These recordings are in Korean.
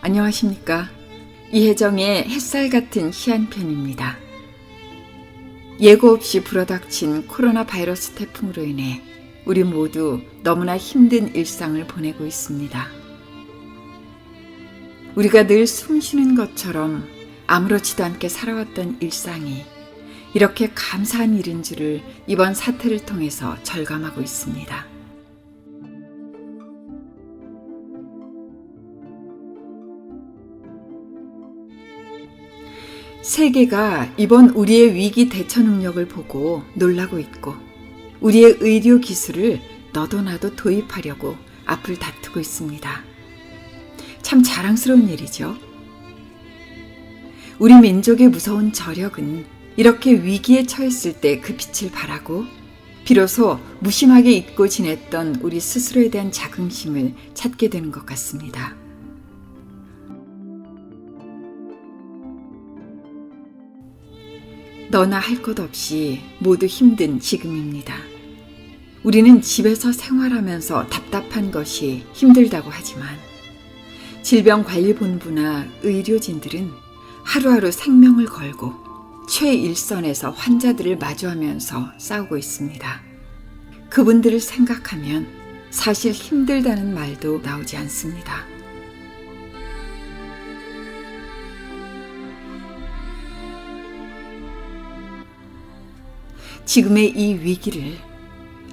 안녕하십니까. 이혜정의 햇살 같은 희한편입니다. 예고 없이 불어닥친 코로나 바이러스 태풍으로 인해 우리 모두 너무나 힘든 일상을 보내고 있습니다. 우리가 늘 숨쉬는 것처럼 아무렇지도 않게 살아왔던 일상이 이렇게 감사한 일인 줄을 이번 사태를 통해서 절감하고 있습니다. 세계가 이번 우리의 위기 대처 능력을 보고 놀라고 있고 우리의 의료 기술을 너도 나도 도입하려고 앞을 다투고 있습니다. 참 자랑스러운 일이죠. 우리 민족의 무서운 저력은 이렇게 위기에 처했을 때 그 빛을 발하고 비로소 무심하게 잊고 지냈던 우리 스스로에 대한 자긍심을 찾게 되는 것 같습니다. 너나 할 것 없이 모두 힘든 지금입니다. 우리는 집에서 생활하면서 답답한 것이 힘들다고 하지만 질병관리본부나 의료진들은 하루하루 생명을 걸고 최일선에서 환자들을 마주하면서 싸우고 있습니다. 그분들을 생각하면 사실 힘들다는 말도 나오지 않습니다. 지금의 이 위기를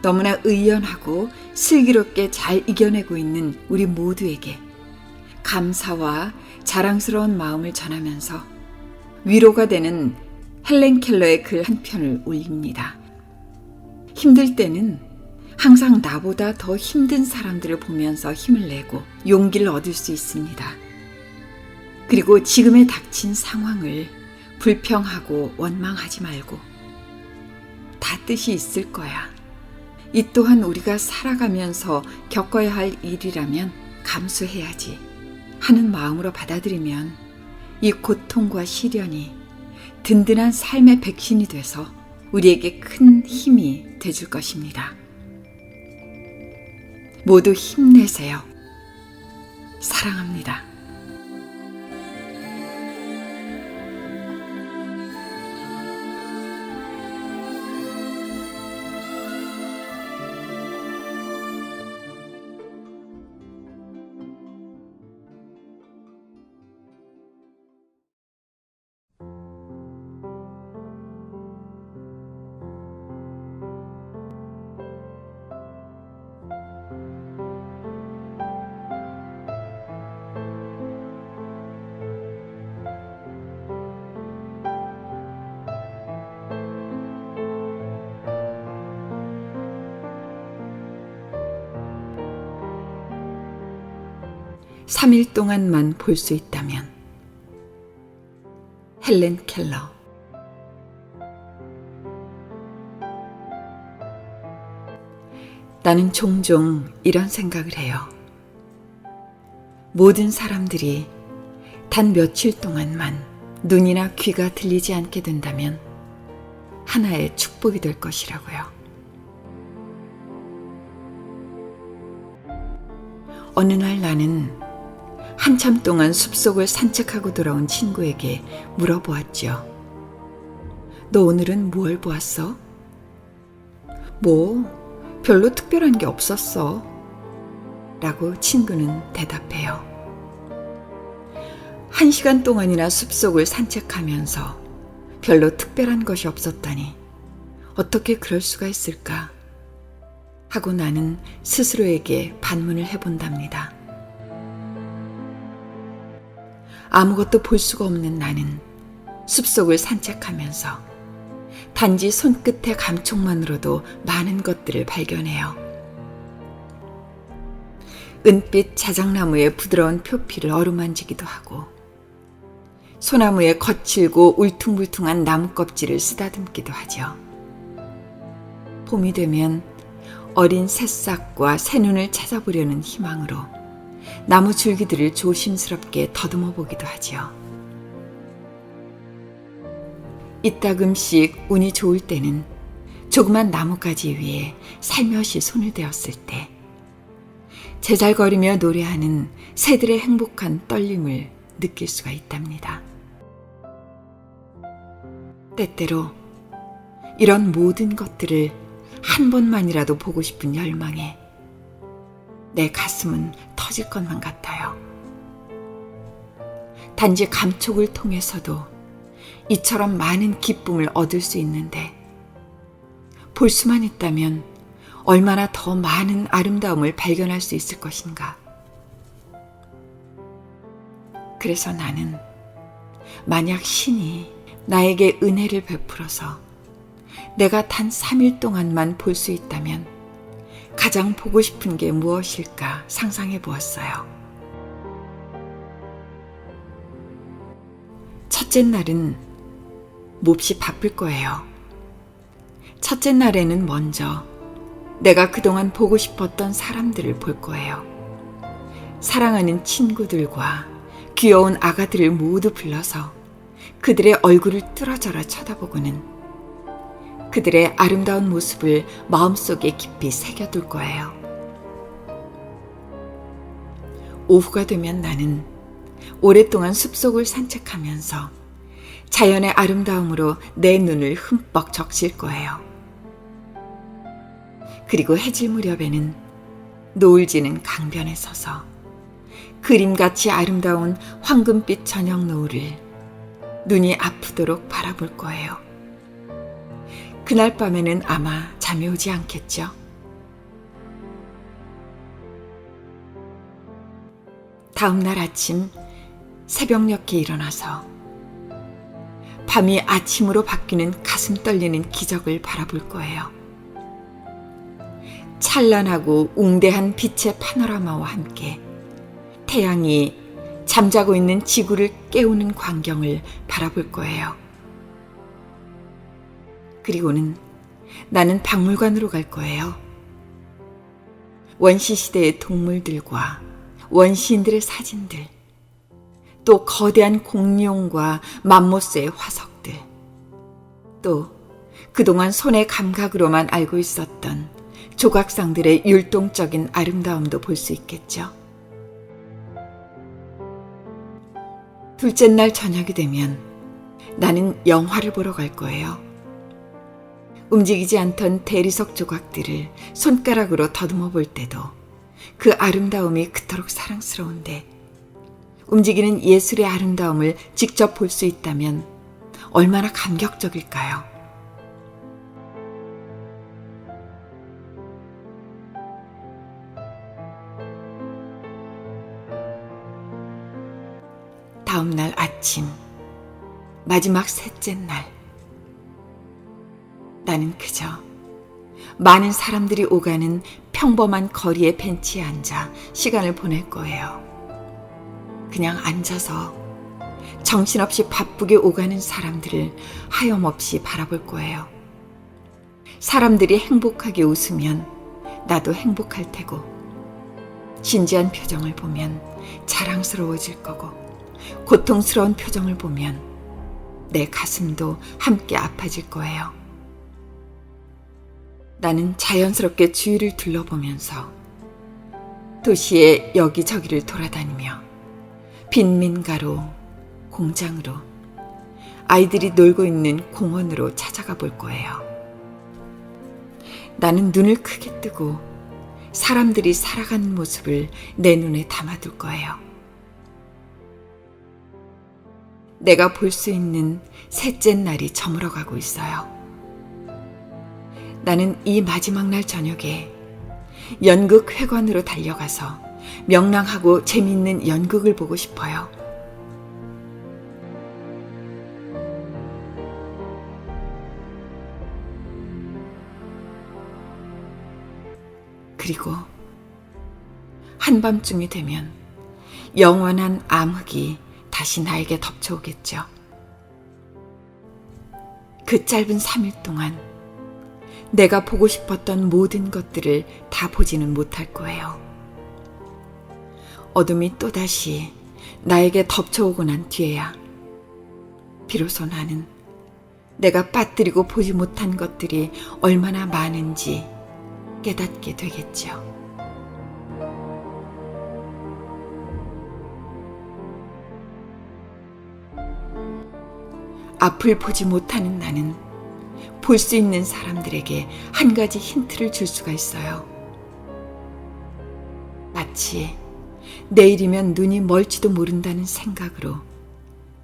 너무나 의연하고 슬기롭게 잘 이겨내고 있는 우리 모두에게 감사와 자랑스러운 마음을 전하면서 위로가 되는 헬렌 켈러의 글 한 편을 올립니다. 힘들 때는 항상 나보다 더 힘든 사람들을 보면서 힘을 내고 용기를 얻을 수 있습니다. 그리고 지금의 닥친 상황을 불평하고 원망하지 말고 다 뜻이 있을 거야. 이 또한 우리가 살아가면서 겪어야 할 일이라면 감수해야지 하는 마음으로 받아들이면 이 고통과 시련이 든든한 삶의 백신이 돼서 우리에게 큰 힘이 돼줄 것입니다. 모두 힘내세요. 사랑합니다. 삼 일 동안만 볼 수 있다면. 헬렌 켈러. 나는 종종 이런 생각을 해요. 모든 사람들이 단 며칠 동안만 눈이나 귀가 들리지 않게 된다면 하나의 축복이 될 것이라고요. 어느 날 나는 한참 동안 숲속을 산책하고 돌아온 친구에게 물어보았죠. 너 오늘은 뭘 보았어? 뭐, 별로 특별한 게 없었어. 라고 친구는 대답해요. 1시간 동안이나 숲속을 산책하면서 별로 특별한 것이 없었다니 어떻게 그럴 수가 있을까? 하고 나는 스스로에게 반문을 해본답니다. 아무것도 볼 수가 없는 나는 숲속을 산책하면서 단지 손끝의 감촉만으로도 많은 것들을 발견해요. 은빛 자작나무의 부드러운 표피를 어루만지기도 하고 소나무의 거칠고 울퉁불퉁한 나무 껍질을 쓰다듬기도 하죠. 봄이 되면 어린 새싹과 새눈을 찾아보려는 희망으로 나무 줄기들을 조심스럽게 더듬어 보기도 하지요. 이따금씩 운이 좋을 때는 조그만 나뭇가지 위에 살며시 손을 대었을 때 제잘거리며 노래하는 새들의 행복한 떨림을 느낄 수가 있답니다. 때때로 이런 모든 것들을 한 번만이라도 보고 싶은 열망에 내 가슴은 터질 것만 같아요. 단지 감촉을 통해서도 이처럼 많은 기쁨을 얻을 수 있는데 볼 수만 있다면 얼마나 더 많은 아름다움을 발견할 수 있을 것인가. 그래서 나는 만약 신이 나에게 은혜를 베풀어서 내가 단 3일 동안만 볼 수 있다면 가장 보고 싶은 게 무엇일까 상상해 보았어요. 첫째 날은 몹시 바쁠 거예요. 첫째 날에는 먼저 내가 그동안 보고 싶었던 사람들을 볼 거예요. 사랑하는 친구들과 귀여운 아가들을 모두 불러서 그들의 얼굴을 뚫어져라 쳐다보고는 그들의 아름다운 모습을 마음속에 깊이 새겨둘 거예요. 오후가 되면 나는 오랫동안 숲속을 산책하면서 자연의 아름다움으로 내 눈을 흠뻑 적실 거예요. 그리고 해질 무렵에는 노을 지는 강변에 서서 그림같이 아름다운 황금빛 저녁 노을을 눈이 아프도록 바라볼 거예요. 그날 밤에는 아마 잠이 오지 않겠죠. 다음 날 아침 새벽녘에 일어나서 밤이 아침으로 바뀌는 가슴 떨리는 기적을 바라볼 거예요. 찬란하고 웅대한 빛의 파노라마와 함께 태양이 잠자고 있는 지구를 깨우는 광경을 바라볼 거예요. 그리고는 나는 박물관으로 갈 거예요. 원시시대의 동물들과 원시인들의 사진들, 또 거대한 공룡과 맘모스의 화석들, 또 그동안 손의 감각으로만 알고 있었던 조각상들의 율동적인 아름다움도 볼 수 있겠죠. 둘째 날 저녁이 되면 나는 영화를 보러 갈 거예요. 움직이지 않던 대리석 조각들을 손가락으로 더듬어 볼 때도 그 아름다움이 그토록 사랑스러운데 움직이는 예술의 아름다움을 직접 볼 수 있다면 얼마나 감격적일까요? 다음 날 아침, 마지막 셋째 날, 나는 그저 많은 사람들이 오가는 평범한 거리의 벤치에 앉아 시간을 보낼 거예요. 그냥 앉아서 정신없이 바쁘게 오가는 사람들을 하염없이 바라볼 거예요. 사람들이 행복하게 웃으면 나도 행복할 테고, 진지한 표정을 보면 자랑스러워질 거고, 고통스러운 표정을 보면 내 가슴도 함께 아파질 거예요. 나는 자연스럽게 주위를 둘러보면서 도시의 여기저기를 돌아다니며 빈민가로, 공장으로, 아이들이 놀고 있는 공원으로 찾아가 볼 거예요. 나는 눈을 크게 뜨고 사람들이 살아가는 모습을 내 눈에 담아둘 거예요. 내가 볼 수 있는 셋째 날이 저물어가고 있어요. 나는 이 마지막 날 저녁에 연극회관으로 달려가서 명랑하고 재미있는 연극을 보고 싶어요. 그리고 한밤중이 되면 영원한 암흑이 다시 나에게 덮쳐오겠죠. 그 짧은 3일 동안 내가 보고 싶었던 모든 것들을 다 보지는 못할 거예요. 어둠이 또다시 나에게 덮쳐오고 난 뒤에야 비로소 나는 내가 빠뜨리고 보지 못한 것들이 얼마나 많은지 깨닫게 되겠죠. 앞을 보지 못하는 나는 볼 수 있는 사람들에게 한 가지 힌트를 줄 수가 있어요. 마치 내일이면 눈이 멀지도 모른다는 생각으로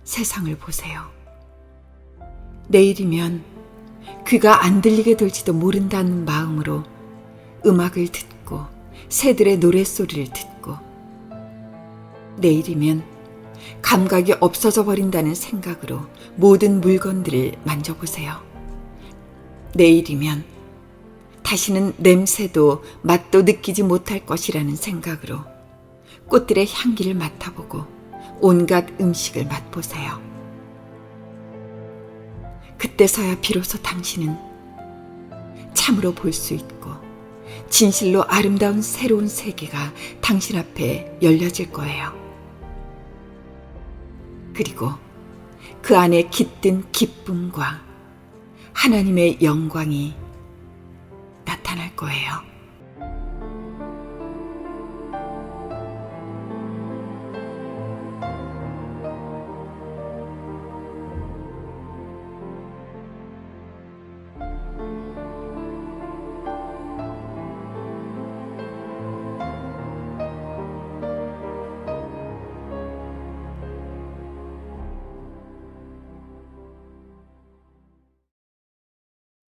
세상을 보세요. 내일이면 귀가 안 들리게 될지도 모른다는 마음으로 음악을 듣고 새들의 노랫소리를 듣고, 내일이면 감각이 없어져 버린다는 생각으로 모든 물건들을 만져보세요. 내일이면 다시는 냄새도 맛도 느끼지 못할 것이라는 생각으로 꽃들의 향기를 맡아보고 온갖 음식을 맛보세요. 그때서야 비로소 당신은 참으로 볼 수 있고 진실로 아름다운 새로운 세계가 당신 앞에 열려질 거예요. 그리고 그 안에 깃든 기쁨과 하나님의 영광이 나타날 거예요.